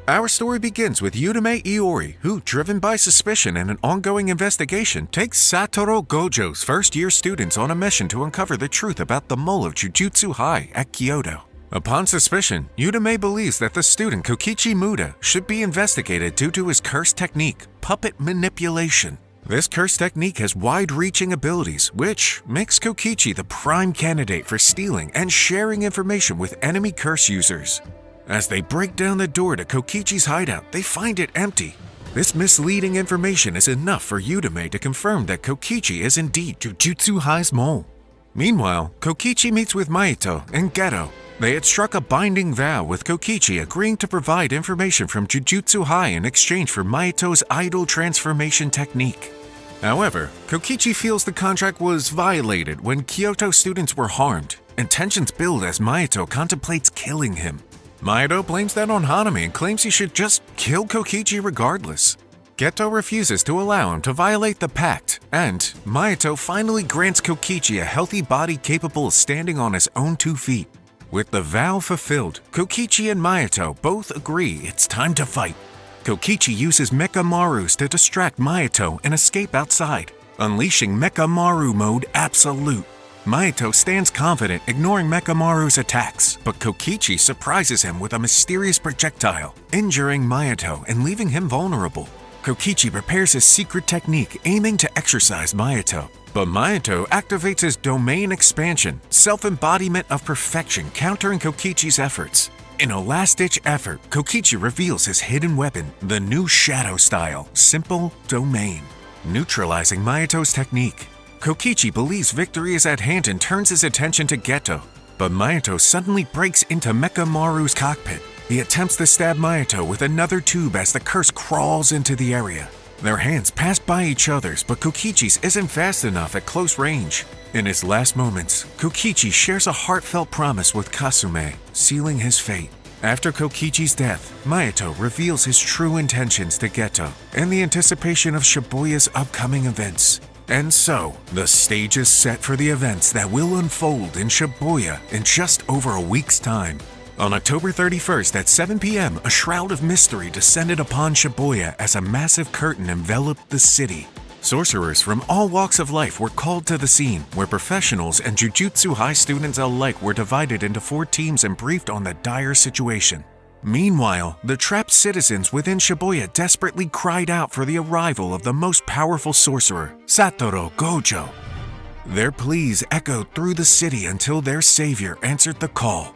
Our story begins with Yurume Iori, who, driven by suspicion and an ongoing investigation, takes Satoru Gojo's first-year students on a mission to uncover the truth about the mole of Jujutsu High at Kyoto. Upon suspicion, Yurume believes that the student Kokichi Muda should be investigated due to his cursed technique, puppet manipulation. This cursed technique has wide-reaching abilities, which makes Kokichi the prime candidate for stealing and sharing information with enemy curse users. As they break down the door to Kokichi's hideout, they find it empty. This misleading information is enough for Yurume to confirm that Kokichi is indeed Jujutsu High's mole. Meanwhile, Kokichi meets with Maito and Geto. They had struck a binding vow with Kokichi agreeing to provide information from Jujutsu High in exchange for Maito's idol transformation technique. However, Kokichi feels the contract was violated when Kyoto students were harmed, and tensions build as Maito contemplates killing him. Maito blames that on Hanami and claims he should just kill Kokichi regardless. Geto refuses to allow him to violate the pact, and Maito finally grants Kokichi a healthy body capable of standing on his own 2 feet. With the vow fulfilled, Kokichi and Maito both agree it's time to fight. Kokichi uses Mecha Marus to distract Maito and escape outside, unleashing Mecha Maru Mode Absolute. Maito stands confident, ignoring Mecha Maru's attacks, but Kokichi surprises him with a mysterious projectile, injuring Maito and leaving him vulnerable. Kokichi prepares his secret technique, aiming to exorcise Maito, but Maito activates his domain expansion, self-embodiment of perfection, countering Kokichi's efforts. In a last-ditch effort, Kokichi reveals his hidden weapon, the new Shadow style, Simple Domain, neutralizing Maito's technique. Kokichi believes victory is at hand and turns his attention to Geto, but Maito suddenly breaks into Mecha Maru's cockpit. He attempts to stab Maito with another tube as the curse crawls into the area. Their hands pass by each other's, but Kokichi's isn't fast enough at close range. In his last moments, Kokichi shares a heartfelt promise with Kasume, sealing his fate. After Kokichi's death, Maito reveals his true intentions to Geto in the anticipation of Shibuya's upcoming events. And so, the stage is set for the events that will unfold in Shibuya in just over a week's time. On October 31st at 7 p.m., a shroud of mystery descended upon Shibuya as a massive curtain enveloped the city. Sorcerers from all walks of life were called to the scene, where professionals and Jujutsu High students alike were divided into 4 teams and briefed on the dire situation. Meanwhile, the trapped citizens within Shibuya desperately cried out for the arrival of the most powerful sorcerer, Satoru Gojo. Their pleas echoed through the city until their savior answered the call.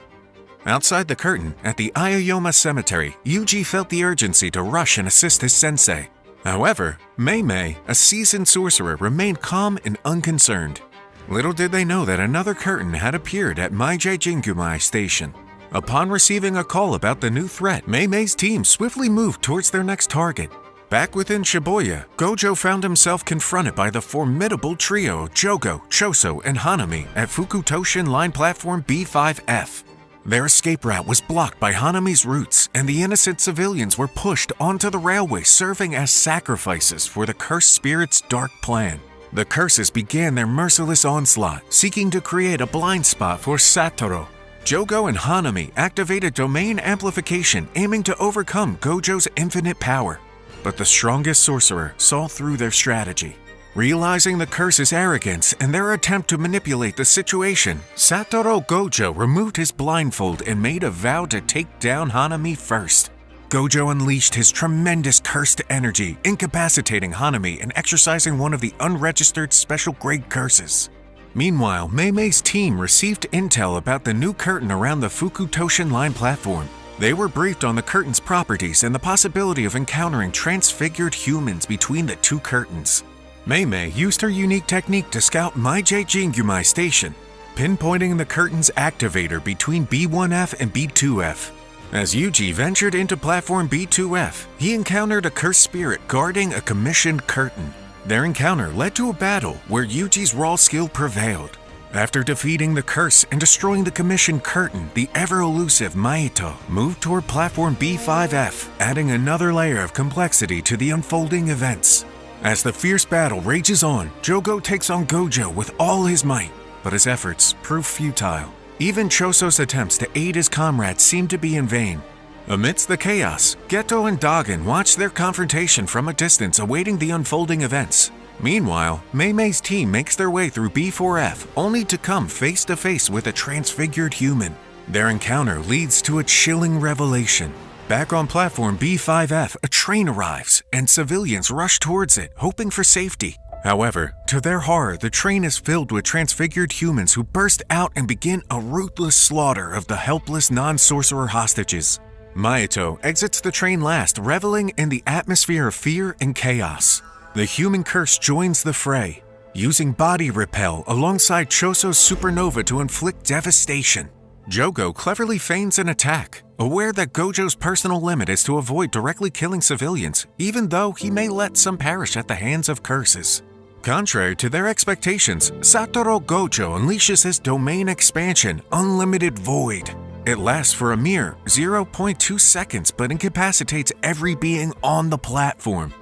Outside the curtain, at the Aoyama Cemetery, Yuji felt the urgency to rush and assist his sensei. However, Mei, a seasoned sorcerer, remained calm and unconcerned. Little did they know that another curtain had appeared at Meiji Jingumai Station. Upon receiving a call about the new threat, Mei's team swiftly moved towards their next target. Back within Shibuya, Gojo found himself confronted by the formidable trio of Jogo, Choso, and Hanami at Fukutoshin Line Platform B5F. Their escape route was blocked by Hanami's routes, and the innocent civilians were pushed onto the railway, serving as sacrifices for the cursed spirit's dark plan. The curses began their merciless onslaught, seeking to create a blind spot for Satoru. Jogo and Hanami activated domain amplification, aiming to overcome Gojo's infinite power. But the strongest sorcerer saw through their strategy. Realizing the curse's arrogance and their attempt to manipulate the situation, Satoru Gojo removed his blindfold and made a vow to take down Hanami first. Gojo unleashed his tremendous cursed energy, incapacitating Hanami and exercising one of the unregistered special grade curses. Meanwhile, Mei's team received intel about the new curtain around the Fukutoshin Line platform. They were briefed on the curtain's properties and the possibility of encountering transfigured humans between the 2 curtains. Mei used her unique technique to scout Meiji Jingumai Station, pinpointing the curtain's activator between B1F and B2F. As Yuji ventured into platform B2F, he encountered a cursed spirit guarding a commissioned curtain. Their encounter led to a battle where Yuji's raw skill prevailed. After defeating the curse and destroying the commissioned curtain, the ever-elusive Maito moved toward platform B5F, adding another layer of complexity to the unfolding events. As the fierce battle rages on, Jogo takes on Gojo with all his might, but his efforts prove futile. Even Choso's attempts to aid his comrades seem to be in vain. Amidst the chaos, Geto and Dagen watch their confrontation from a distance, awaiting the unfolding events. Meanwhile, Mei Mei's team makes their way through B4F, only to come face to face with a transfigured human. Their encounter leads to a chilling revelation. Back on platform B5F, a train arrives, and civilians rush towards it, hoping for safety. However, to their horror, the train is filled with transfigured humans who burst out and begin a ruthless slaughter of the helpless non-sorcerer hostages. Maito exits the train last, reveling in the atmosphere of fear and chaos. The human curse joins the fray, using body repel alongside Choso's supernova to inflict devastation. Jogo cleverly feigns an attack, aware that Gojo's personal limit is to avoid directly killing civilians, even though he may let some perish at the hands of curses. Contrary to their expectations, Satoru Gojo unleashes his domain expansion, Unlimited Void. It lasts for a mere 0.2 seconds but incapacitates every being on the platform.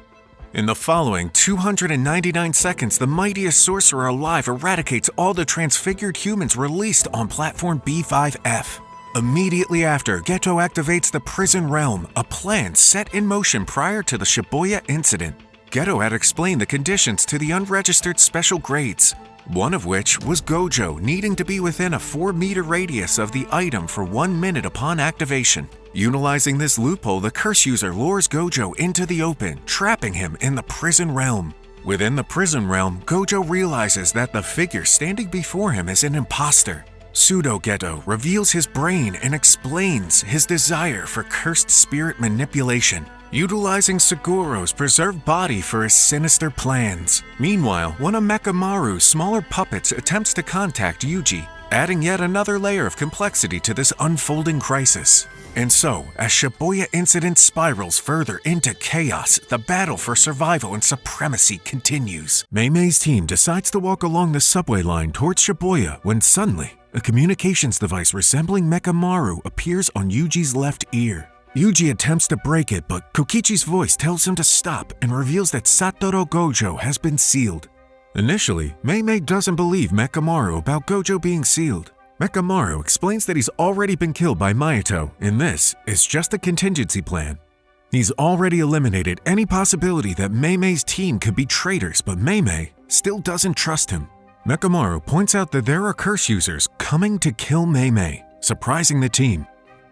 In the following 299 seconds, the mightiest sorcerer alive eradicates all the transfigured humans released on platform B5F. Immediately after, Geto activates the Prison Realm, a plan set in motion prior to the Shibuya incident. Geto had explained the conditions to the unregistered special grades, one of which was Gojo needing to be within a 4-meter radius of the item for 1 minute upon activation. Utilizing this loophole, the curse user lures Gojo into the open, trapping him in the Prison Realm. Within the Prison Realm, Gojo realizes that the figure standing before him is an imposter. Pseudo Geto reveals his brain and explains his desire for cursed spirit manipulation, utilizing Sugoro's preserved body for his sinister plans. Meanwhile, one of Mekamaru's smaller puppets attempts to contact Yuji, adding yet another layer of complexity to this unfolding crisis. And so, as Shibuya incident spirals further into chaos, the battle for survival and supremacy continues. Mei Mei's team decides to walk along the subway line towards Shibuya when suddenly, a communications device resembling Mekamaru appears on Yuji's left ear. Yuji attempts to break it, but Kokichi's voice tells him to stop and reveals that Satoru Gojo has been sealed. Initially, Mei Mei doesn't believe Mekamaru about Gojo being sealed. Mekamaru explains that he's already been killed by Maito, and this is just a contingency plan. He's already eliminated any possibility that Mei Mei's team could be traitors, but Mei Mei still doesn't trust him. Mekamaru points out that there are curse users coming to kill Mei Mei, surprising the team.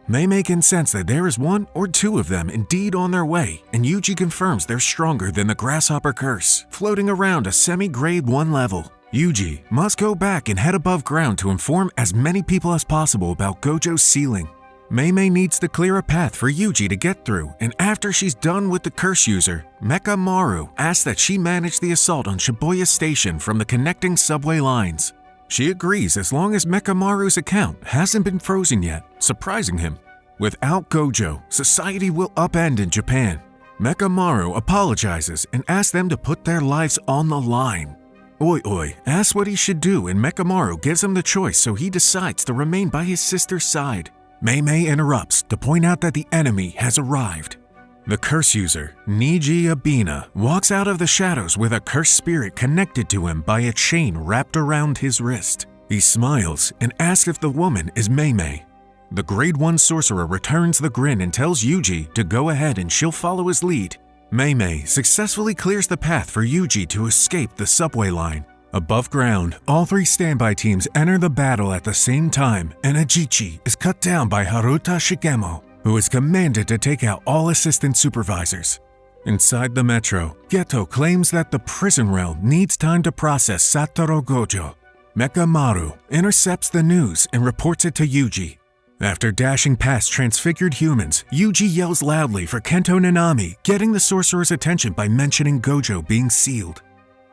Mei Mei can sense that there is 1 or 2 of them indeed on their way, and Yuji confirms they're stronger than the Grasshopper Curse, floating around a semi-grade 1 level. Yuji must go back and head above ground to inform as many people as possible about Gojo's sealing. Mei Mei needs to clear a path for Yuji to get through, and after she's done with the curse user, Mekamaru asks that she manage the assault on Shibuya Station from the connecting subway lines. She agrees as long as Mekamaru's account hasn't been frozen yet, surprising him. Without Gojo, society will upend in Japan. Mekamaru apologizes and asks them to put their lives on the line. Oi Oi asks what he should do, and Mekamaru gives him the choice, so he decides to remain by his sister's side. Mei Mei interrupts to point out that the enemy has arrived. The curse user, Niji Abina, walks out of the shadows with a cursed spirit connected to him by a chain wrapped around his wrist. He smiles and asks if the woman is Mei Mei. The grade 1 sorcerer returns the grin and tells Yuji to go ahead and she'll follow his lead. Mei Mei successfully clears the path for Yuji to escape the subway line. Above ground, all 3 standby teams enter the battle at the same time, and Ajichi is cut down by Haruta Shigemo, who is commanded to take out all assistant supervisors. Inside the metro, Geto claims that the prison realm needs time to process Satoru Gojo. Mekamaru intercepts the news and reports it to Yuji. After dashing past transfigured humans, Yuji yells loudly for Kento Nanami, getting the sorcerer's attention by mentioning Gojo being sealed.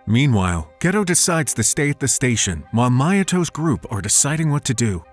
Meanwhile, Geto decides to stay at the station while Mayato's group are deciding what to do.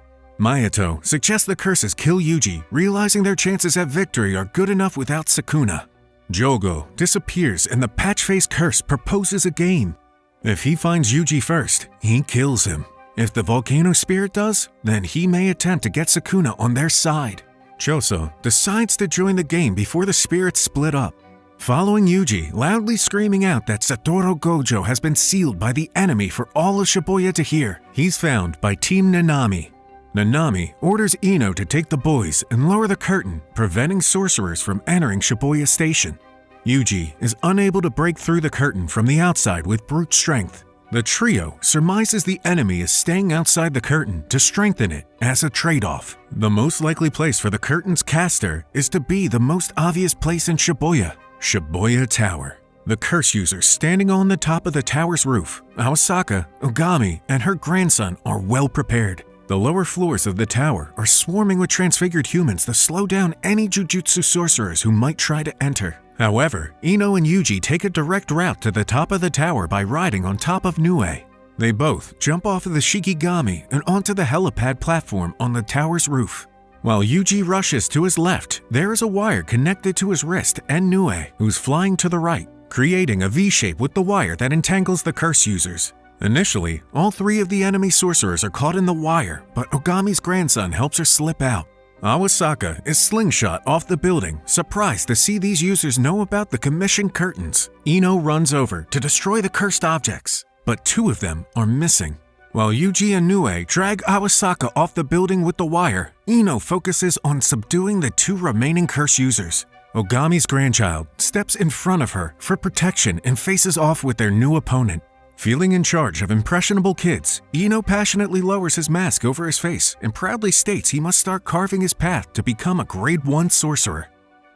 Maito suggests the curses kill Yuji, realizing their chances at victory are good enough without Sukuna. Jogo disappears and the Patch-Face Curse proposes a game. If he finds Yuji first, he kills him. If the Volcano Spirit does, then he may attempt to get Sukuna on their side. Choso decides to join the game before the spirits split up. Following Yuji, loudly screaming out that Satoru Gojo has been sealed by the enemy for all of Shibuya to hear, he's found by Team Nanami. Nanami orders Ino to take the boys and lower the curtain, preventing sorcerers from entering Shibuya Station. Yuji is unable to break through the curtain from the outside with brute strength. The trio surmises the enemy is staying outside the curtain to strengthen it as a trade-off. The most likely place for the curtain's caster is to be the most obvious place in Shibuya, Shibuya Tower. The curse user standing on the top of the tower's roof, Awasaka, Ogami, and her grandson are well prepared. The lower floors of the tower are swarming with transfigured humans to slow down any Jujutsu sorcerers who might try to enter. However, Ino and Yuji take a direct route to the top of the tower by riding on top of Nue. They both jump off of the Shikigami and onto the helipad platform on the tower's roof. While Yuji rushes to his left, there is a wire connected to his wrist and Nue, who's flying to the right, creating a V-shape with the wire that entangles the curse users. Initially, all three of the enemy sorcerers are caught in the wire, but Ogami's grandson helps her slip out. Awasaka is slingshot off the building, surprised to see these users know about the commissioned curtains. Ino runs over to destroy the cursed objects, but two of them are missing. While Yuji and Nue drag Awasaka off the building with the wire, Ino focuses on subduing the two remaining curse users. Ogami's grandchild steps in front of her for protection and faces off with their new opponent. Feeling in charge of impressionable kids, Ino passionately lowers his mask over his face and proudly states he must start carving his path to become a grade 1 sorcerer.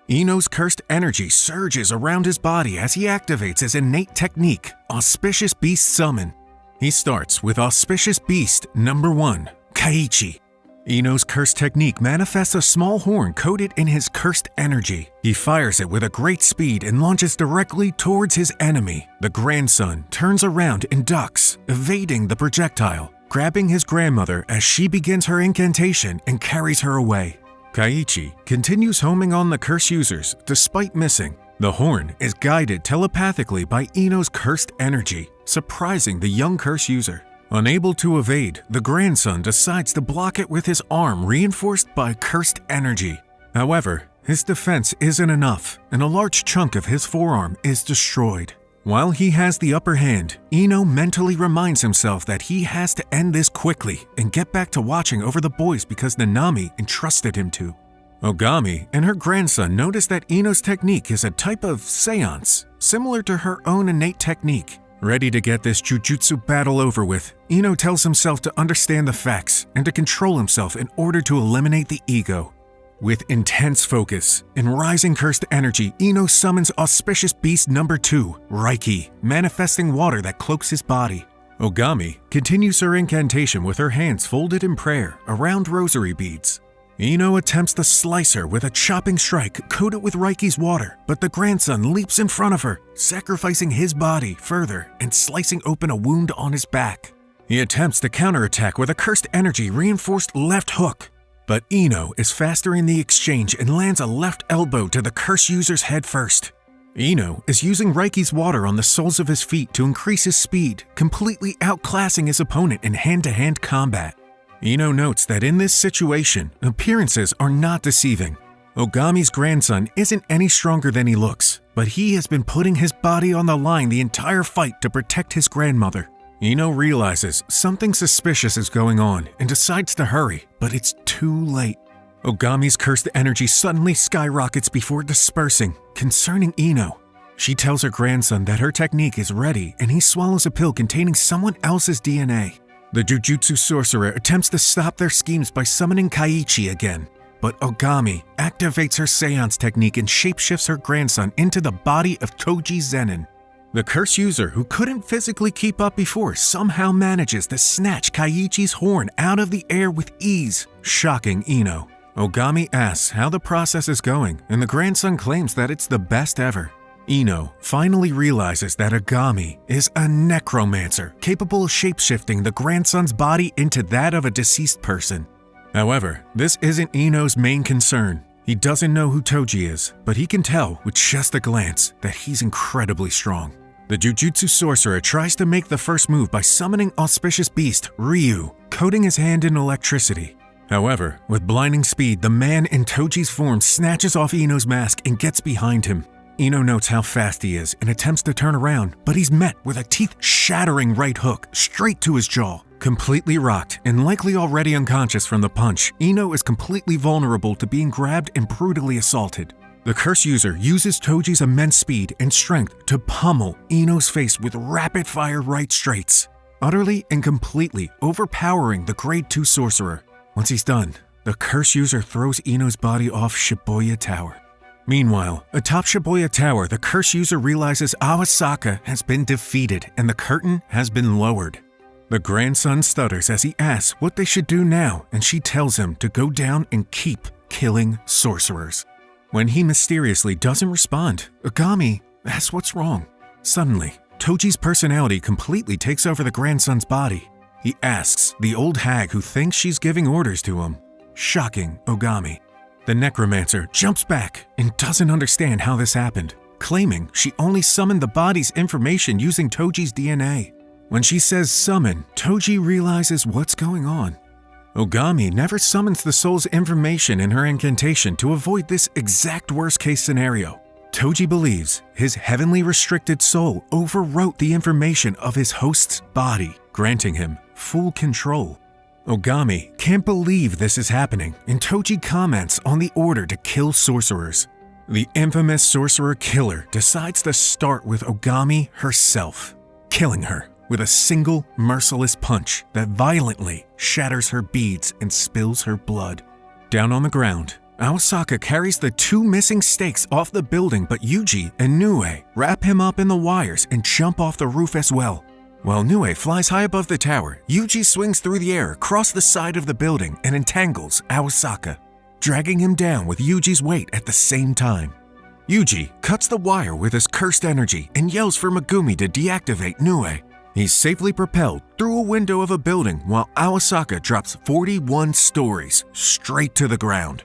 Ino's cursed energy surges around his body as he activates his innate technique, Auspicious Beast Summon. He starts with Auspicious Beast number 1, Kaiichi. Ino's cursed technique manifests a small horn coated in his cursed energy. He fires it with a great speed and launches directly towards his enemy. The grandson turns around and ducks, evading the projectile, grabbing his grandmother as she begins her incantation and carries her away. Kaiichi continues homing on the curse users despite missing. The horn is guided telepathically by Ino's cursed energy, surprising the young curse user. Unable to evade, the grandson decides to block it with his arm reinforced by cursed energy. However, his defense isn't enough, and a large chunk of his forearm is destroyed. While he has the upper hand, Ino mentally reminds himself that he has to end this quickly and get back to watching over the boys because Nanami entrusted him to. Ogami and her grandson notice that Ino's technique is a type of seance, similar to her own innate technique. Ready to get this jujutsu battle over with, Ino tells himself to understand the facts and to control himself in order to eliminate the ego. With intense focus and rising cursed energy, Ino summons Auspicious Beast number 2, Reiki, manifesting water that cloaks his body. Ogami continues her incantation with her hands folded in prayer around rosary beads. Ino attempts to slice her with a chopping strike coated with Reiki's water, but the grandson leaps in front of her, sacrificing his body further and slicing open a wound on his back. He attempts to counterattack with a cursed energy reinforced left hook, but Ino is faster in the exchange and lands a left elbow to the curse user's head first. Ino is using Reiki's water on the soles of his feet to increase his speed, completely outclassing his opponent in hand-to-hand combat. Ino notes that in this situation, appearances are not deceiving. Ogami's grandson isn't any stronger than he looks, but he has been putting his body on the line the entire fight to protect his grandmother. Ino realizes something suspicious is going on and decides to hurry, but it's too late. Ogami's cursed energy suddenly skyrockets before dispersing, concerning Ino. She tells her grandson that her technique is ready and he swallows a pill containing someone else's DNA. The Jujutsu sorcerer attempts to stop their schemes by summoning Kaiichi again, but Ogami activates her seance technique and shapeshifts her grandson into the body of Toji Zenin. The curse user who couldn't physically keep up before somehow manages to snatch Kaiichi's horn out of the air with ease, shocking Ino. Ogami asks how the process is going, and the grandson claims that it's the best ever. Ino finally realizes that Ogami is a necromancer capable of shapeshifting the grandson's body into that of a deceased person. However, this isn't Ino's main concern. He doesn't know who Toji is, but he can tell with just a glance that he's incredibly strong. The Jujutsu sorcerer tries to make the first move by summoning Auspicious Beast Ryu, coating his hand in electricity. However, with blinding speed, the man in Toji's form snatches off Ino's mask and gets behind him. Ino notes how fast he is and attempts to turn around, but he's met with a teeth-shattering right hook straight to his jaw. Completely rocked and likely already unconscious from the punch, Ino is completely vulnerable to being grabbed and brutally assaulted. The curse user uses Toji's immense speed and strength to pummel Ino's face with rapid-fire right straights, utterly and completely overpowering the Grade 2 sorcerer. Once he's done, the curse user throws Ino's body off Shibuya Tower. Meanwhile, atop Shibuya Tower, the curse user realizes Awasaka has been defeated and the curtain has been lowered. The grandson stutters as he asks what they should do now, and she tells him to go down and keep killing sorcerers. When he mysteriously doesn't respond, Ogami asks what's wrong. Suddenly, Toji's personality completely takes over the grandson's body. He asks the old hag who thinks she's giving orders to him, shocking Ogami. The necromancer jumps back and doesn't understand how this happened, claiming she only summoned the body's information using Toji's DNA. When she says summon, Toji realizes what's going on. Ogami never summons the soul's information in her incantation to avoid this exact worst-case scenario. Toji believes his heavenly restricted soul overwrote the information of his host's body, granting him full control. Ogami can't believe this is happening, and Toji comments on the order to kill sorcerers. The infamous sorcerer killer decides to start with Ogami herself, killing her with a single merciless punch that violently shatters her beads and spills her blood. Down on the ground, Awasaka carries the two missing stakes off the building, but Yuji and Nue wrap him up in the wires and jump off the roof as well. While Nue flies high above the tower, Yuji swings through the air across the side of the building and entangles Awasaka, dragging him down with Yuji's weight at the same time. Yuji cuts the wire with his cursed energy and yells for Megumi to deactivate Nue. He's safely propelled through a window of a building while Awasaka drops 41 stories straight to the ground.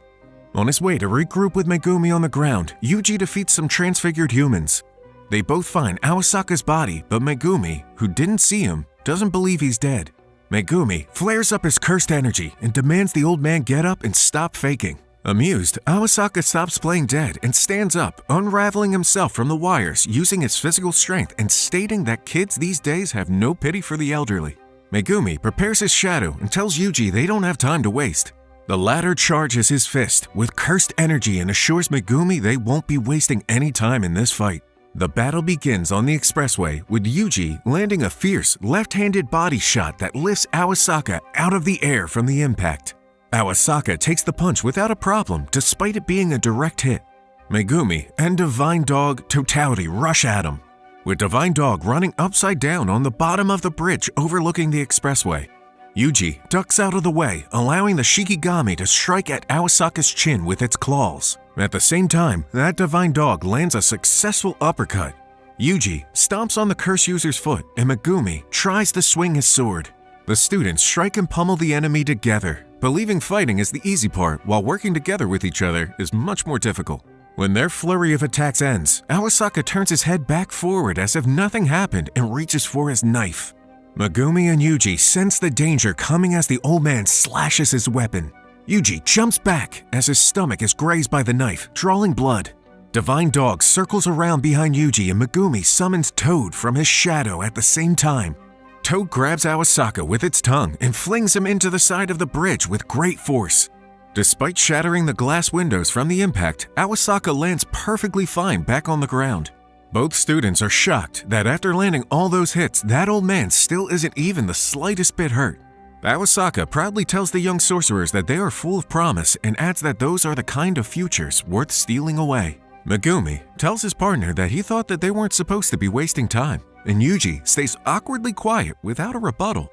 On his way to regroup with Megumi on the ground, Yuji defeats some transfigured humans. They both find Awasaka's body, but Megumi, who didn't see him, doesn't believe he's dead. Megumi flares up his cursed energy and demands the old man get up and stop faking. Amused, Awasaka stops playing dead and stands up, unraveling himself from the wires using his physical strength and stating that kids these days have no pity for the elderly. Megumi prepares his shadow and tells Yuji they don't have time to waste. The latter charges his fist with cursed energy and assures Megumi they won't be wasting any time in this fight. The battle begins on the expressway with Yuji landing a fierce left-handed body shot that lifts Awasaka out of the air from the impact. Awasaka takes the punch without a problem despite it being a direct hit. Megumi and Divine Dog Totality rush at him, with Divine Dog running upside down on the bottom of the bridge overlooking the expressway. Yuji ducks out of the way, allowing the Shikigami to strike at Awasaka's chin with its claws. At the same time, that Divine Dog lands a successful uppercut. Yuji stomps on the curse user's foot and Megumi tries to swing his sword. The students strike and pummel the enemy together, believing fighting is the easy part while working together with each other is much more difficult. When their flurry of attacks ends, Awasaka turns his head back forward as if nothing happened and reaches for his knife. Megumi and Yuji sense the danger coming as the old man slashes his weapon. Yuji jumps back as his stomach is grazed by the knife, drawing blood. Divine Dog circles around behind Yuji and Megumi summons Toad from his shadow at the same time. Toad grabs Awasaka with its tongue and flings him into the side of the bridge with great force. Despite shattering the glass windows from the impact, Awasaka lands perfectly fine back on the ground. Both students are shocked that after landing all those hits, that old man still isn't even the slightest bit hurt. Awasaka proudly tells the young sorcerers that they are full of promise and adds that those are the kind of futures worth stealing away. Megumi tells his partner that he thought that they weren't supposed to be wasting time, and Yuji stays awkwardly quiet without a rebuttal.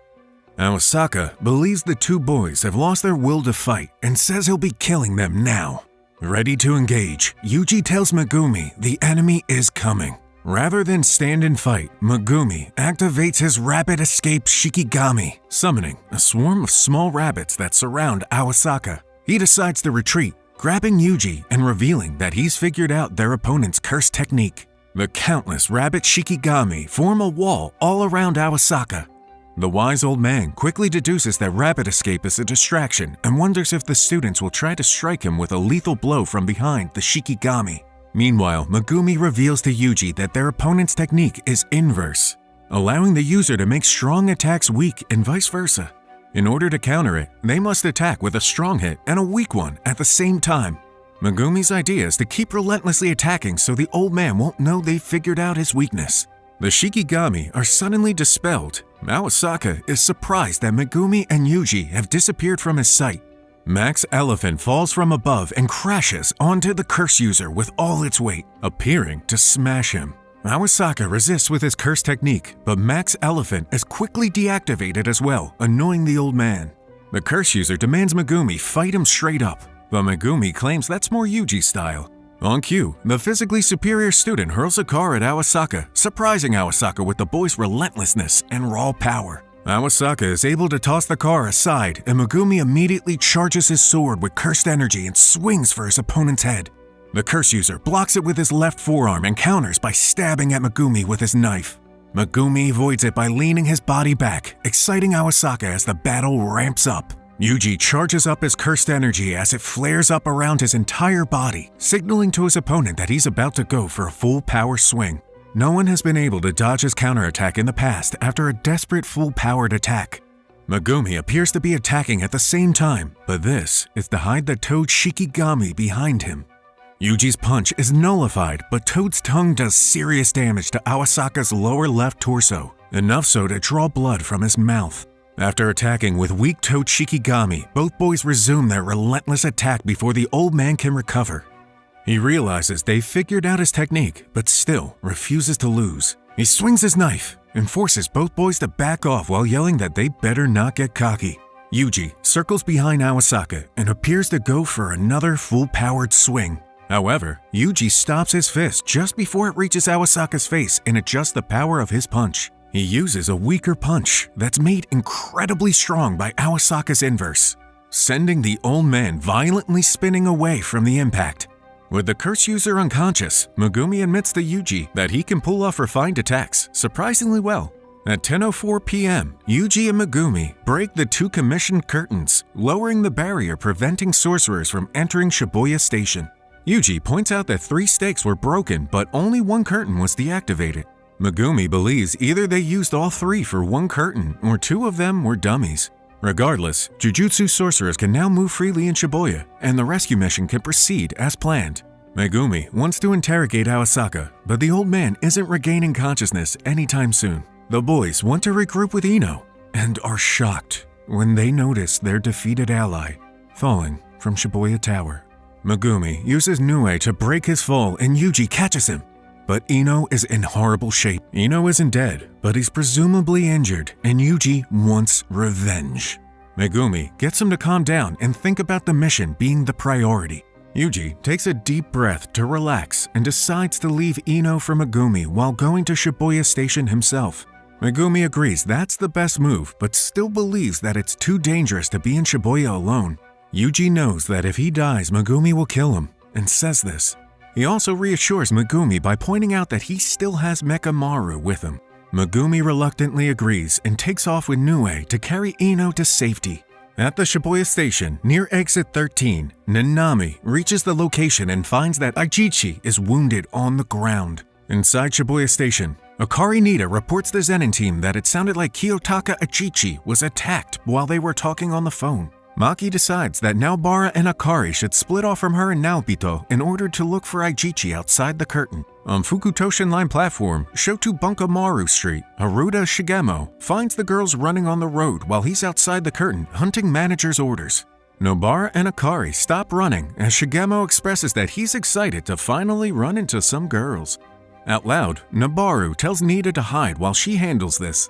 Awasaka believes the two boys have lost their will to fight and says he'll be killing them now. Ready to engage, Yuji tells Megumi the enemy is coming. Rather than stand and fight, Megumi activates his rapid escape Shikigami, summoning a swarm of small rabbits that surround Awasaka. He decides to retreat, grabbing Yuji and revealing that he's figured out their opponent's curse technique. The countless rabbit Shikigami form a wall all around Awasaka. The wise old man quickly deduces that rabbit escape is a distraction and wonders if the students will try to strike him with a lethal blow from behind the Shikigami. Meanwhile, Megumi reveals to Yuji that their opponent's technique is inverse, allowing the user to make strong attacks weak and vice versa. In order to counter it, they must attack with a strong hit and a weak one at the same time. Megumi's idea is to keep relentlessly attacking so the old man won't know they've figured out his weakness. The Shikigami are suddenly dispelled. Awasaka is surprised that Megumi and Yuji have disappeared from his sight. Max Elephant falls from above and crashes onto the curse user with all its weight, appearing to smash him. Awasaka resists with his curse technique, but Max Elephant is quickly deactivated as well, annoying the old man. The curse user demands Megumi fight him straight up, but Megumi claims that's more Yuji's style. On cue, the physically superior student hurls a car at Awasaka, surprising Awasaka with the boy's relentlessness and raw power. Awasaka is able to toss the car aside, and Megumi immediately charges his sword with cursed energy and swings for his opponent's head. The curse user blocks it with his left forearm and counters by stabbing at Megumi with his knife. Megumi avoids it by leaning his body back, exciting Awasaka as the battle ramps up. Yuji charges up his cursed energy as it flares up around his entire body, signaling to his opponent that he's about to go for a full power swing. No one has been able to dodge his counterattack in the past after a desperate full-powered attack. Megumi appears to be attacking at the same time, but this is to hide the Toad Shikigami behind him. Yuji's punch is nullified, but Toad's tongue does serious damage to Awasaka's lower left torso, enough so to draw blood from his mouth. After attacking with weak Toad Shikigami, both boys resume their relentless attack before the old man can recover. He realizes they've figured out his technique, but still refuses to lose. He swings his knife and forces both boys to back off while yelling that they better not get cocky. Yuji circles behind Awasaka and appears to go for another full-powered swing. However, Yuji stops his fist just before it reaches Awasaka's face and adjusts the power of his punch. He uses a weaker punch that's made incredibly strong by Awasaka's inverse, sending the old man violently spinning away from the impact. With the curse user unconscious, Megumi admits to Yuji that he can pull off refined attacks surprisingly well. At 10:04 p.m., Yuji and Megumi break the two commissioned curtains, lowering the barrier preventing sorcerers from entering Shibuya Station. Yuji points out that 3 stakes were broken, but only 1 curtain was deactivated. Megumi believes either they used all 3 for 1 curtain or 2 of them were dummies. Regardless, Jujutsu sorcerers can now move freely in Shibuya, and the rescue mission can proceed as planned. Megumi wants to interrogate Awasaka, but the old man isn't regaining consciousness anytime soon. The boys want to regroup with Ino, and are shocked when they notice their defeated ally falling from Shibuya Tower. Megumi uses Nue to break his fall and Yuji catches him. But Ino is in horrible shape. Ino isn't dead, but he's presumably injured, and Yuji wants revenge. Megumi gets him to calm down and think about the mission being the priority. Yuji takes a deep breath to relax and decides to leave Ino for Megumi while going to Shibuya Station himself. Megumi agrees that's the best move, but still believes that it's too dangerous to be in Shibuya alone. Yuji knows that if he dies, Megumi will kill him, and says this. He also reassures Megumi by pointing out that he still has Mekamaru with him. Megumi reluctantly agrees and takes off with Nue to carry Ino to safety. At the Shibuya Station, near exit 13, Nanami reaches the location and finds that Aijichi is wounded on the ground. Inside Shibuya Station, Akari Nida reports the Zenin team that it sounded like Kiyotaka Aijichi was attacked while they were talking on the phone. Maki decides that Naobara and Akari should split off from her and Naobito in order to look for Aijichi outside the curtain. On Fukutoshin Line platform, Shoto Bunkamaru Street, Haruda Shigemo finds the girls running on the road while he's outside the curtain hunting manager's orders. Nobara and Akari stop running as Shigemo expresses that he's excited to finally run into some girls. Out loud, Nobaru tells Nida to hide while she handles this.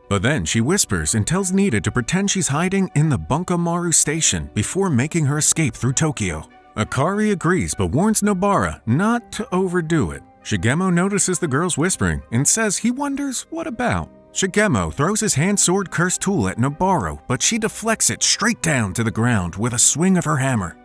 But then she whispers and tells Nida to pretend she's hiding in the Bunkamaru station before making her escape through Tokyo. Akari agrees but warns Nobara not to overdo it. Shigemo notices the girls whispering and says he wonders what about. Shigemo throws his hand sword curse tool at Nobara, but she deflects it straight down to the ground with a swing of her hammer.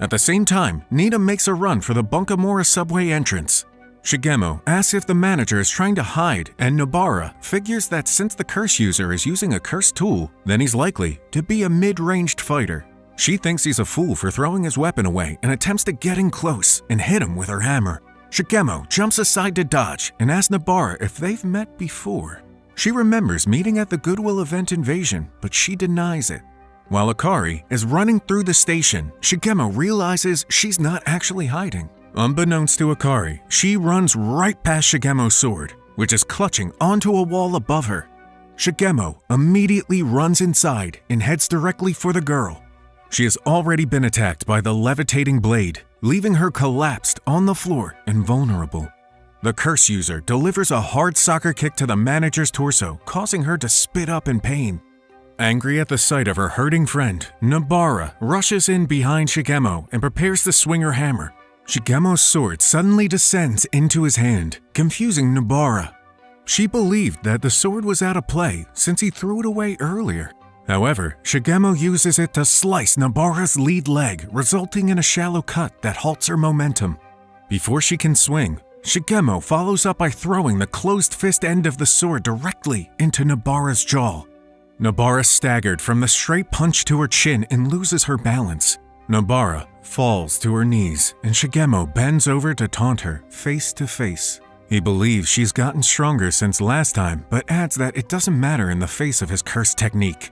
At the same time, Nida makes a run for the Bunkamura subway entrance. Shigemo asks if the manager is trying to hide, and Nobara figures that since the curse user is using a curse tool, then he's likely to be a mid-ranged fighter. She thinks he's a fool for throwing his weapon away and attempts to get in close and hit him with her hammer. Shigemo jumps aside to dodge and asks Nobara if they've met before. She remembers meeting at the Goodwill event invasion, but she denies it. While Akari is running through the station, Shigemo realizes she's not actually hiding. Unbeknownst to Akari, she runs right past Shigemo's sword, which is clutching onto a wall above her. Shigemo immediately runs inside and heads directly for the girl. She has already been attacked by the levitating blade, leaving her collapsed on the floor and vulnerable. The curse user delivers a hard soccer kick to the manager's torso, causing her to spit up in pain. Angry at the sight of her hurting friend, Nobara rushes in behind Shigemo and prepares to swing her hammer. Shigemo's sword suddenly descends into his hand, confusing Nobara. She believed that the sword was out of play since he threw it away earlier. However, Shigemo uses it to slice Nobara's lead leg, resulting in a shallow cut that halts her momentum. Before she can swing, Shigemo follows up by throwing the closed fist end of the sword directly into Nobara's jaw. Nobara staggered from the straight punch to her chin and loses her balance. Nobara falls to her knees and Shigemo bends over to taunt her face to face. He believes she's gotten stronger since last time, but adds that it doesn't matter in the face of his cursed technique.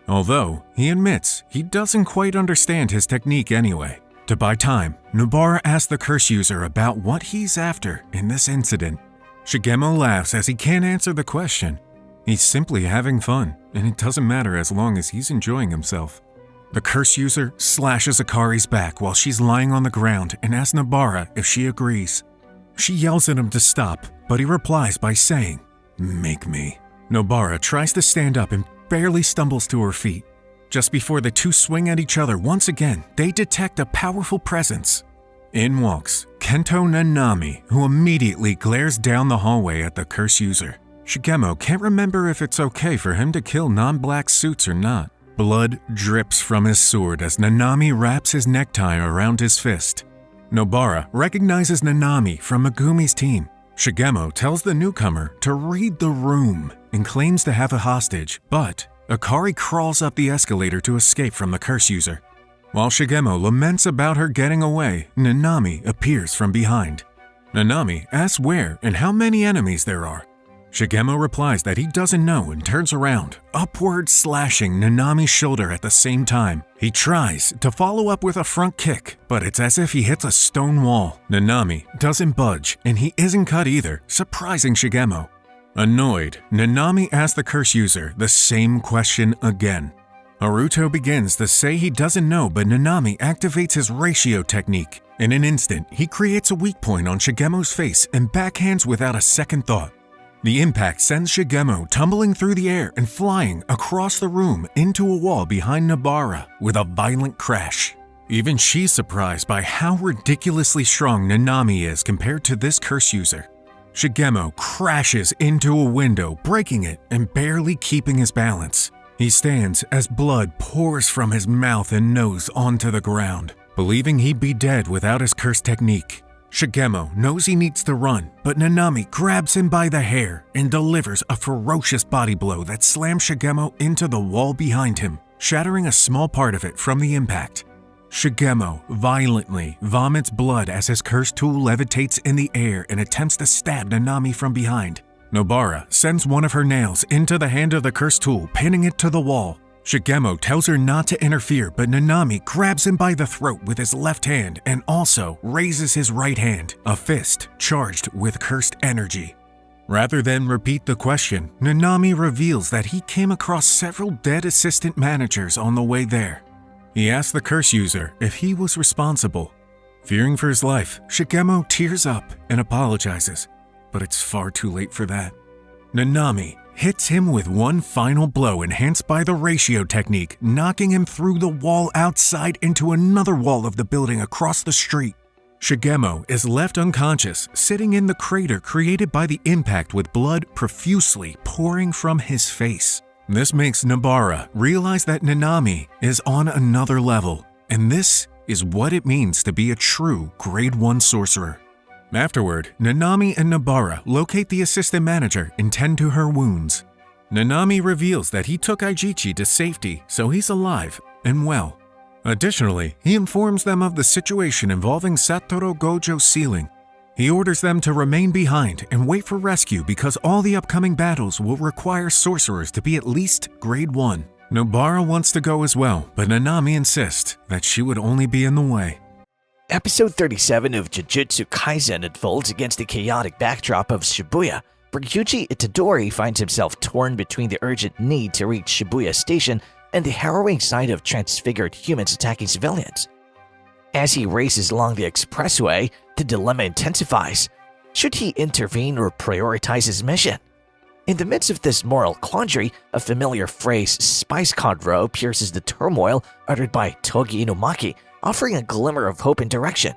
Although, he admits he doesn't quite understand his technique anyway. To buy time, Nobara asks the curse user about what he's after in this incident. Shigemo laughs as he can't answer the question. He's simply having fun, and it doesn't matter as long as he's enjoying himself. The curse user slashes Akari's back while she's lying on the ground and asks Nobara if she agrees. She yells at him to stop, but he replies by saying, "Make me." Nobara tries to stand up and barely stumbles to her feet. Just before the two swing at each other once again, they detect a powerful presence. In walks Kento Nanami, who immediately glares down the hallway at the curse user. Shigemo can't remember if it's okay for him to kill non-black suits or not. Blood drips from his sword as Nanami wraps his necktie around his fist. Nobara recognizes Nanami from Megumi's team. Shigemo tells the newcomer to read the room and claims to have a hostage, but Akari crawls up the escalator to escape from the curse user. While Shigemo laments about her getting away, Nanami appears from behind. Nanami asks where and how many enemies there are. Shigemo replies that he doesn't know and turns around, upward slashing Nanami's shoulder at the same time. He tries to follow up with a front kick, but it's as if he hits a stone wall. Nanami doesn't budge, and he isn't cut either, surprising Shigemo. Annoyed, Nanami asks the curse user the same question again. Haruto begins to say he doesn't know, but Nanami activates his ratio technique. In an instant, he creates a weak point on Shigemo's face and backhands without a second thought. The impact sends Shigemo tumbling through the air and flying across the room into a wall behind Nobara with a violent crash. Even she's surprised by how ridiculously strong Nanami is compared to this curse user. Shigemo crashes into a window, breaking it and barely keeping his balance. He stands as blood pours from his mouth and nose onto the ground, believing he'd be dead without his curse technique. Shigemo knows he needs to run, but Nanami grabs him by the hair and delivers a ferocious body blow that slams Shigemo into the wall behind him, shattering a small part of it from the impact. Shigemo violently vomits blood as his cursed tool levitates in the air and attempts to stab Nanami from behind. Nobara sends one of her nails into the hand of the cursed tool, pinning it to the wall. Shigemo tells her not to interfere, but Nanami grabs him by the throat with his left hand and also raises his right hand, a fist charged with cursed energy. Rather than repeat the question, Nanami reveals that he came across several dead assistant managers on the way there. He asks the curse user if he was responsible. Fearing for his life, Shigemo tears up and apologizes, but it's far too late for that. Nanami hits him with one final blow enhanced by the ratio technique, knocking him through the wall outside into another wall of the building across the street. Shigemo is left unconscious, sitting in the crater created by the impact with blood profusely pouring from his face. This makes Nobara realize that Nanami is on another level, and this is what it means to be a true Grade 1 sorcerer. Afterward, Nanami and Nobara locate the assistant manager and tend to her wounds. Nanami reveals that he took Aijichi to safety, so he's alive and well. Additionally, he informs them of the situation involving Satoru Gojo's ceiling. He orders them to remain behind and wait for rescue because all the upcoming battles will require sorcerers to be at least grade 1. Nobara wants to go as well, but Nanami insists that she would only be in the way. Episode 37 of Jujutsu Kaisen unfolds against the chaotic backdrop of Shibuya, where Yuji Itadori finds himself torn between the urgent need to reach Shibuya Station and the harrowing sight of transfigured humans attacking civilians. As he races along the expressway, the dilemma intensifies. Should he intervene or prioritize his mission? In the midst of this moral quandary, a familiar phrase, Spice Conro, pierces the turmoil uttered by Togi Inumaki, offering a glimmer of hope and direction.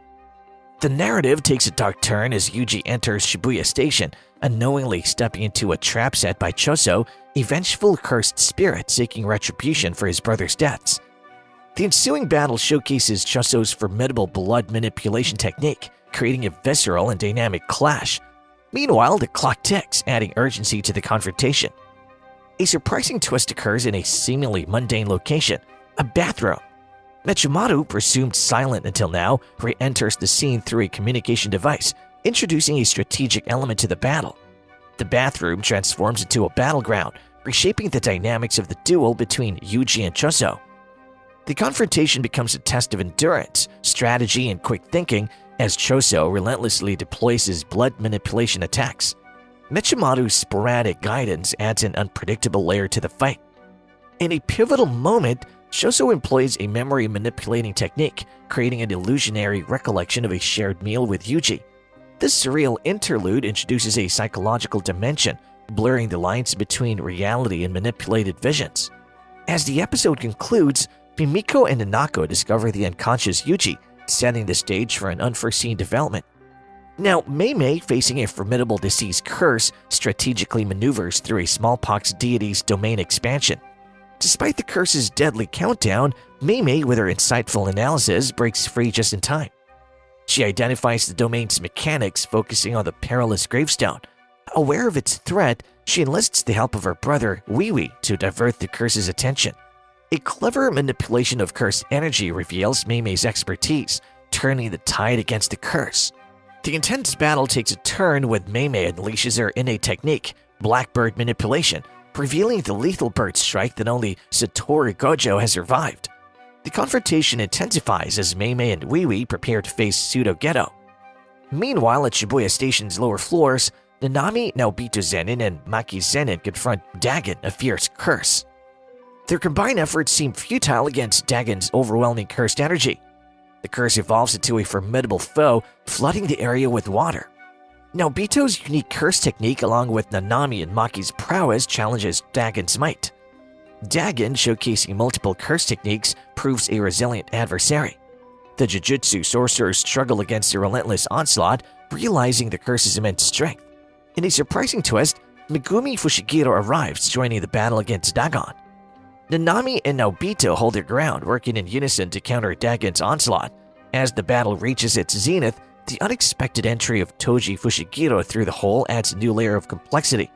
The narrative takes a dark turn as Yuji enters Shibuya Station, unknowingly stepping into a trap set by Choso, a vengeful cursed spirit seeking retribution for his brother's deaths. The ensuing battle showcases Choso's formidable blood manipulation technique, creating a visceral and dynamic clash. Meanwhile, the clock ticks, adding urgency to the confrontation. A surprising twist occurs in a seemingly mundane location, a bathroom. Mechamaru, presumed silent until now, re-enters the scene through a communication device, introducing a strategic element to the battle. The bathroom transforms into a battleground, reshaping the dynamics of the duel between Yuji and Choso. The confrontation becomes a test of endurance, strategy, and quick thinking as Choso relentlessly deploys his blood manipulation attacks. Mechamaru's sporadic guidance adds an unpredictable layer to the fight. In a pivotal moment, Choso employs a memory-manipulating technique, creating an illusionary recollection of a shared meal with Yuji. This surreal interlude introduces a psychological dimension, blurring the lines between reality and manipulated visions. As the episode concludes, Mimiko and Nanako discover the unconscious Yuji, setting the stage for an unforeseen development. Now, Mei, facing a formidable disease curse, strategically maneuvers through a smallpox deity's domain expansion. Despite the curse's deadly countdown, Mei, with her insightful analysis, breaks free just in time. She identifies the domain's mechanics, focusing on the perilous gravestone. Aware of its threat, she enlists the help of her brother, Wee to divert the curse's attention. A clever manipulation of cursed energy reveals Mei's expertise, turning the tide against the curse. The intense battle takes a turn when Mei unleashes her innate technique, Blackbird Manipulation, revealing the lethal bird strike that only Satoru Gojo has survived. The confrontation intensifies as Mei and Wee prepare to face Pseudo Geto. Meanwhile, at Shibuya Station's lower floors, Nanami, Naobito Zenin, and Maki Zenin confront Dagon, a fierce curse. Their combined efforts seem futile against Dagon's overwhelming cursed energy. The curse evolves into a formidable foe, flooding the area with water. Naobito's unique curse technique, along with Nanami and Maki's prowess, challenges Dagon's might. Dagon, showcasing multiple curse techniques, proves a resilient adversary. The Jujutsu sorcerers struggle against a relentless onslaught, realizing the curse's immense strength. In a surprising twist, Megumi Fushiguro arrives, joining the battle against Dagon. Nanami and Naobito hold their ground, working in unison to counter Dagon's onslaught. As the battle reaches its zenith, the unexpected entry of Toji Fushiguro through the hole adds a new layer of complexity.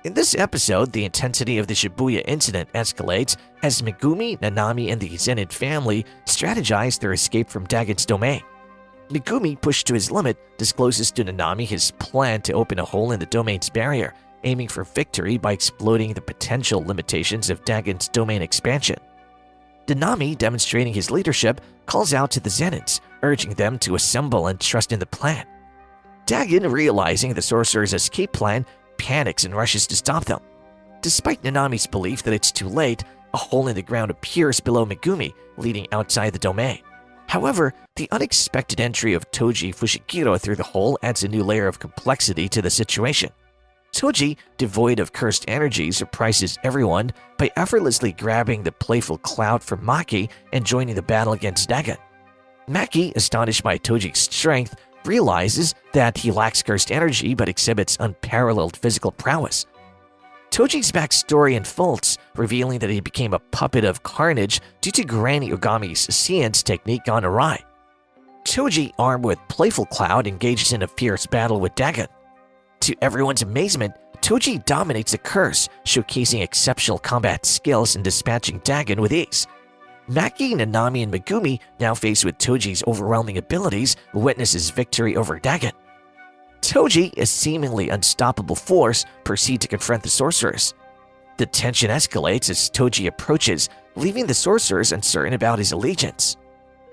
In this episode, the intensity of the Shibuya incident escalates as Megumi, Nanami, and the Zenin family strategize their escape from Dagon's domain. Megumi, pushed to his limit, discloses to Nanami his plan to open a hole in the domain's barrier, aiming for victory by exploiting the potential limitations of Dagon's domain expansion. Nanami, demonstrating his leadership, calls out to the Zenins, urging them to assemble and trust in the plan. Dagon, realizing the sorcerer's escape plan, panics and rushes to stop them. Despite Nanami's belief that it's too late, a hole in the ground appears below Megumi, leading outside the domain. However, the unexpected entry of Toji Fushiguro through the hole adds a new layer of complexity to the situation. Toji, devoid of cursed energy, surprises everyone by effortlessly grabbing the playful cloud from Maki and joining the battle against Dagon. Maki, astonished by Toji's strength, realizes that he lacks cursed energy but exhibits unparalleled physical prowess. Toji's backstory unfolds, revealing that he became a puppet of carnage due to Granny Ogami's science technique gone awry. Toji, armed with Playful Cloud, engages in a fierce battle with Dagon. To everyone's amazement, Toji dominates the curse, showcasing exceptional combat skills and dispatching Dagon with ease. Maki, Nanami, and Megumi, now faced with Toji's overwhelming abilities, witness his victory over Dagon. Toji, a seemingly unstoppable force, proceeds to confront the sorcerers. The tension escalates as Toji approaches, leaving the sorcerers uncertain about his allegiance.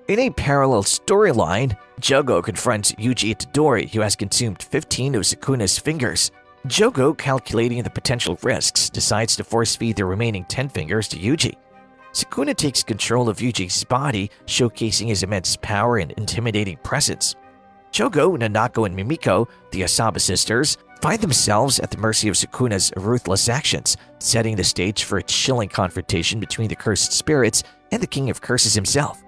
In a parallel storyline, Jogo confronts Yuji Itadori, who has consumed 15 of Sukuna's fingers. Jogo, calculating the potential risks, decides to force-feed the remaining 10 fingers to Yuji. Sukuna takes control of Yuji's body, showcasing his immense power and intimidating presence. Jogo, Nanako, and Mimiko, the Asaba sisters, find themselves at the mercy of Sukuna's ruthless actions, setting the stage for a chilling confrontation between the cursed spirits and the King of Curses himself.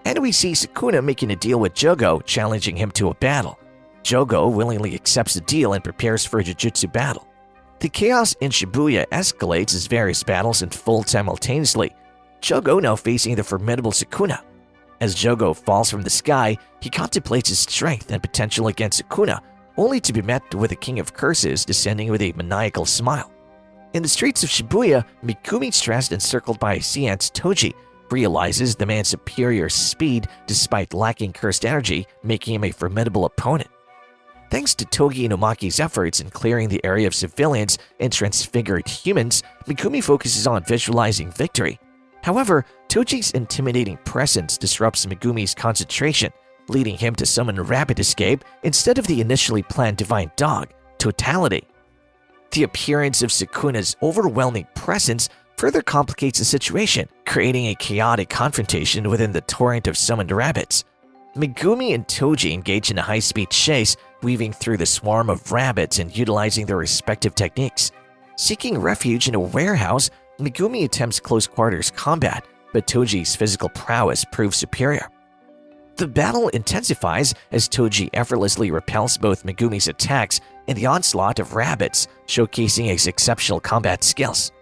And we see Sukuna making a deal with Jogo, challenging him to a battle. Jogo willingly accepts the deal and prepares for a Jujutsu battle. The chaos in Shibuya escalates as various battles unfold simultaneously, Jogo now facing the formidable Sukuna. As Jogo falls from the sky, he contemplates his strength and potential against Sukuna, only to be met with the King of Curses descending with a maniacal smile. In the streets of Shibuya, Megumi, stressed and circled by Seance Toji, realizes the man's superior speed despite lacking cursed energy, making him a formidable opponent. Thanks to Togi Inomaki's efforts in clearing the area of civilians and transfigured humans, Megumi focuses on visualizing victory. However, Toji's intimidating presence disrupts Megumi's concentration, leading him to summon Rapid Escape instead of the initially planned Divine Dog, Totality. The appearance of Sukuna's overwhelming presence further complicates the situation, creating a chaotic confrontation within the torrent of summoned rabbits. Megumi and Toji engage in a high-speed chase, weaving through the swarm of rabbits and utilizing their respective techniques. Seeking refuge in a warehouse, Megumi attempts close-quarters combat, but Toji's physical prowess proves superior. The battle intensifies as Toji effortlessly repels both Megumi's attacks and the onslaught of rabbits, showcasing his exceptional combat skills.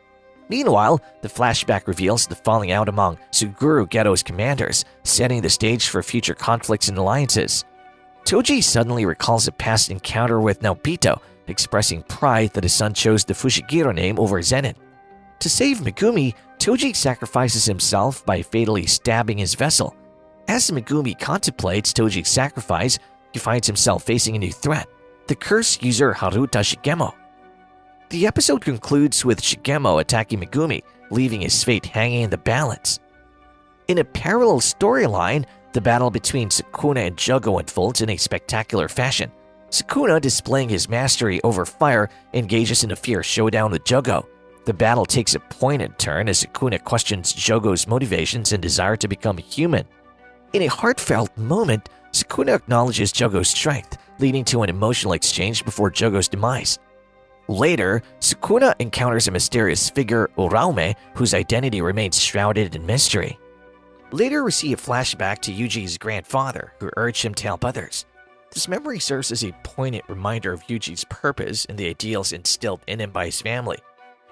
Meanwhile, the flashback reveals the falling out among Suguru Geto's commanders, setting the stage for future conflicts and alliances. Toji suddenly recalls a past encounter with Naobito, expressing pride that his son chose the Fushiguro name over Zenin. To save Megumi, Toji sacrifices himself by fatally stabbing his vessel. As Megumi contemplates Toji's sacrifice, he finds himself facing a new threat, the curse user Haruta Shigemo. The episode concludes with Shigemo attacking Megumi, leaving his fate hanging in the balance. In a parallel storyline, the battle between Sukuna and Jogo unfolds in a spectacular fashion. Sukuna, displaying his mastery over fire, engages in a fierce showdown with Jogo. The battle takes a poignant turn as Sukuna questions Jogo's motivations and desire to become human. In a heartfelt moment, Sukuna acknowledges Jogo's strength, leading to an emotional exchange before Jogo's demise. Later, Sukuna encounters a mysterious figure, Uraume, whose identity remains shrouded in mystery. Later, we see a flashback to Yuji's grandfather, who urged him to help others. This memory serves as a poignant reminder of Yuji's purpose and the ideals instilled in him by his family.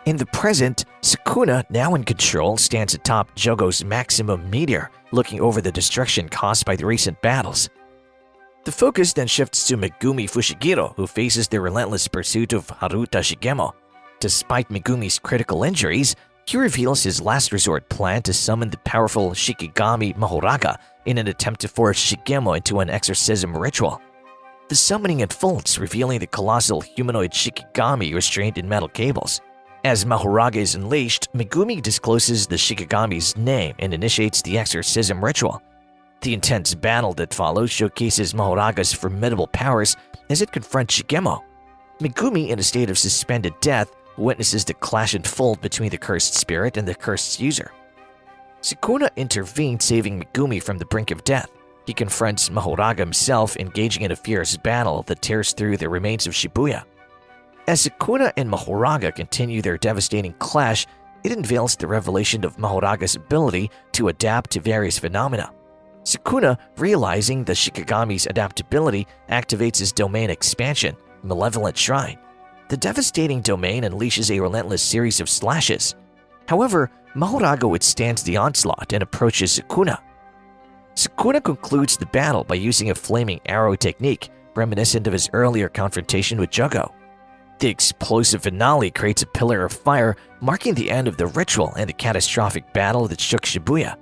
In the present, Sukuna, now in control, stands atop Jogo's maximum meteor, looking over the destruction caused by the recent battles. The focus then shifts to Megumi Fushiguro, who faces the relentless pursuit of Haruta Shigemo. Despite Megumi's critical injuries, he reveals his last resort plan to summon the powerful Shikigami Mahoraga in an attempt to force Shigemo into an exorcism ritual. The summoning unfolds, revealing the colossal humanoid Shikigami restrained in metal cables. As Mahoraga is unleashed, Megumi discloses the Shikigami's name and initiates the exorcism ritual. The intense battle that follows showcases Mahoraga's formidable powers as it confronts Shigemo. Megumi, in a state of suspended death, witnesses the clash unfold between the cursed spirit and the cursed user. Sukuna intervenes, saving Megumi from the brink of death. He confronts Mahoraga himself, engaging in a fierce battle that tears through the remains of Shibuya. As Sukuna and Mahoraga continue their devastating clash, it unveils the revelation of Mahoraga's ability to adapt to various phenomena. Sukuna, realizing the Shikigami's adaptability, activates his domain expansion, Malevolent Shrine. The devastating domain unleashes a relentless series of slashes. However, Mahoraga withstands the onslaught and approaches Sukuna. Sukuna concludes the battle by using a flaming arrow technique, reminiscent of his earlier confrontation with Jogo. The explosive finale creates a pillar of fire, marking the end of the ritual and the catastrophic battle that shook Shibuya.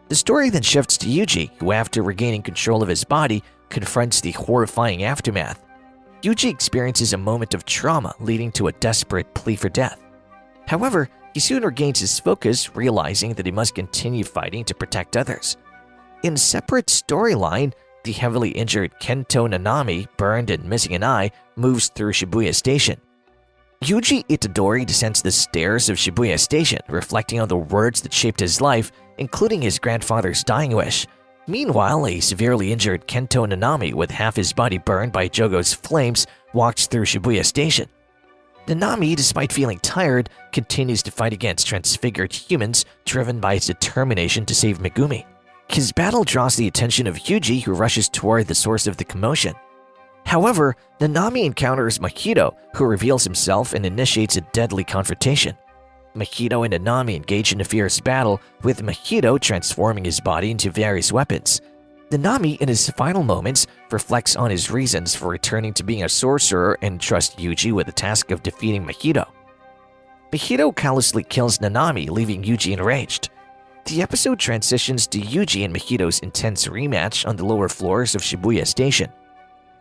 The story then shifts to Yuji, who, after regaining control of his body, confronts the horrifying aftermath. Yuji experiences a moment of trauma leading to a desperate plea for death. However, he soon regains his focus, realizing that he must continue fighting to protect others. In a separate storyline, the heavily injured Kento Nanami, burned and missing an eye, moves through Shibuya Station. Yuji Itadori descends the stairs of Shibuya Station, reflecting on the words that shaped his life, including his grandfather's dying wish. Meanwhile, a severely injured Kento Nanami with half his body burned by Jogo's flames walks through Shibuya Station. Nanami, despite feeling tired, continues to fight against transfigured humans, driven by his determination to save Megumi. His battle draws the attention of Yuji, who rushes toward the source of the commotion. However, Nanami encounters Mahito, who reveals himself and initiates a deadly confrontation. Mahito and Nanami engage in a fierce battle, with Mahito transforming his body into various weapons. Nanami, in his final moments, reflects on his reasons for returning to being a sorcerer and trusts Yuji with the task of defeating Mahito. Mahito callously kills Nanami, leaving Yuji enraged. The episode transitions to Yuji and Mahito's intense rematch on the lower floors of Shibuya Station.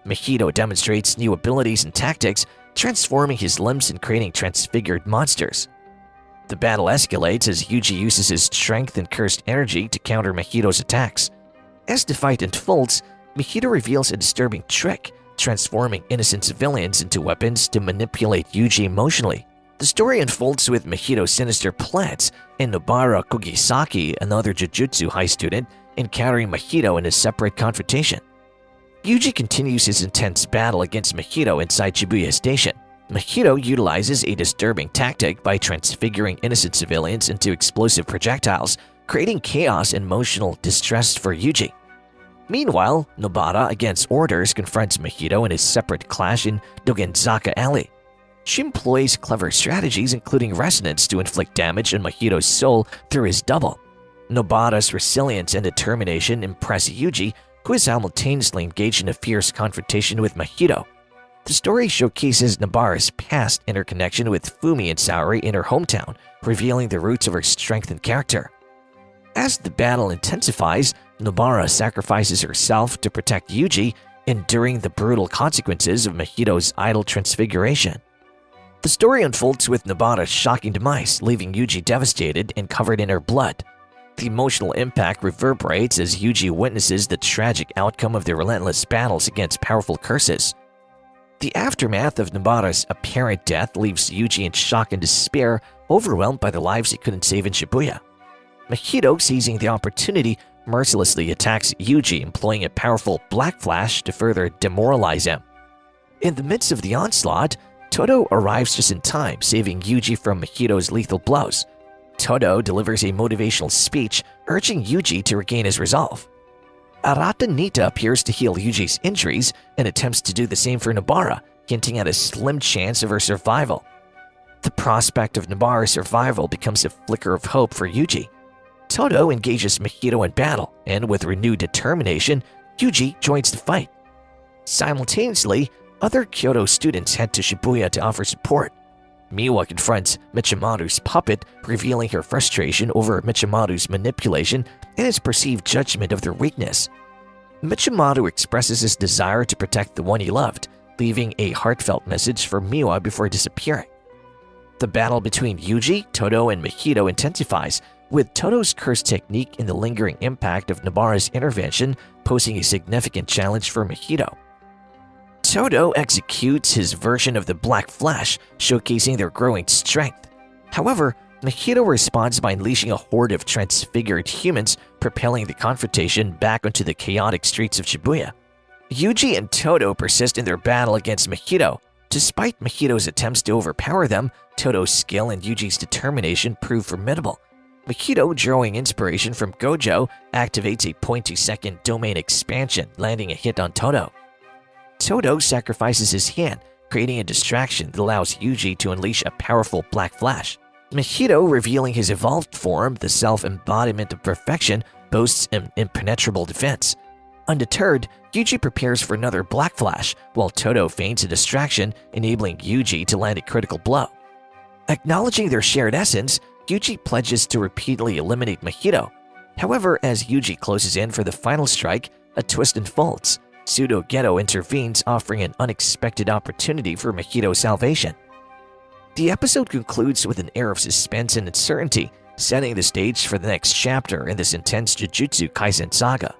Mahito demonstrates new abilities and tactics, transforming his limbs and creating transfigured monsters. The battle escalates as Yuji uses his strength and cursed energy to counter Mahito's attacks. As the fight unfolds, Mahito reveals a disturbing trick, transforming innocent civilians into weapons to manipulate Yuji emotionally. The story unfolds with Mahito's sinister plans and Nobara Kugisaki, another Jujutsu high student, encountering Mahito in a separate confrontation. Yuji continues his intense battle against Mahito inside Shibuya Station. Mahito utilizes a disturbing tactic by transfiguring innocent civilians into explosive projectiles, creating chaos and emotional distress for Yuji. Meanwhile, Nobara, against orders, confronts Mahito in a separate clash in Dogenzaka Alley. She employs clever strategies, including resonance, to inflict damage on Mahito's soul through his double. Nobara's resilience and determination impress Yuji, who is simultaneously engaged in a fierce confrontation with Mahito. The story showcases Nobara's past interconnection with Fumi and Saori in her hometown, revealing the roots of her strength and character. As the battle intensifies, Nobara sacrifices herself to protect Yuji, enduring the brutal consequences of Mahito's idol transfiguration. The story unfolds with Nobara's shocking demise, leaving Yuji devastated and covered in her blood. The emotional impact reverberates as Yuji witnesses the tragic outcome of their relentless battles against powerful curses. The aftermath of Nobara's apparent death leaves Yuji in shock and despair, overwhelmed by the lives he couldn't save in Shibuya. Mahito, seizing the opportunity, mercilessly attacks Yuji, employing a powerful black flash to further demoralize him. In the midst of the onslaught, Todo arrives just in time, saving Yuji from Mahito's lethal blows. Todo delivers a motivational speech, urging Yuji to regain his resolve. Arata Nita appears to heal Yuji's injuries and attempts to do the same for Nobara, hinting at a slim chance of her survival. The prospect of Nobara's survival becomes a flicker of hope for Yuji. Todo engages Mahito in battle, and with renewed determination, Yuji joins the fight. Simultaneously, other Kyoto students head to Shibuya to offer support. Miwa confronts Michimaru's puppet, revealing her frustration over Michimaru's manipulation and his perceived judgment of their weakness. Michimaru expresses his desire to protect the one he loved, leaving a heartfelt message for Miwa before disappearing. The battle between Yuji, Todo, and Mahito intensifies, with Todo's curse technique and the lingering impact of Nobara's intervention posing a significant challenge for Mahito. Todo executes his version of the Black Flash, showcasing their growing strength. However, Mahito responds by unleashing a horde of transfigured humans, propelling the confrontation back onto the chaotic streets of Shibuya. Yuji and Todo persist in their battle against Mahito. Despite Mahito's attempts to overpower them, Todo's skill and Yuji's determination prove formidable. Mahito, drawing inspiration from Gojo, activates a 0.2-second domain expansion, landing a hit on Todo. Todo sacrifices his hand, creating a distraction that allows Yuji to unleash a powerful Black Flash. Mahito, revealing his evolved form, the self-embodiment of perfection, boasts an impenetrable defense. Undeterred, Yuji prepares for another Black Flash, while Todo feigns a distraction, enabling Yuji to land a critical blow. Acknowledging their shared essence, Yuji pledges to repeatedly eliminate Mahito. However, as Yuji closes in for the final strike, a twist unfolds. Pseudo Geto intervenes, offering an unexpected opportunity for Mahito's salvation. The episode concludes with an air of suspense and uncertainty, setting the stage for the next chapter in this intense Jujutsu Kaisen saga.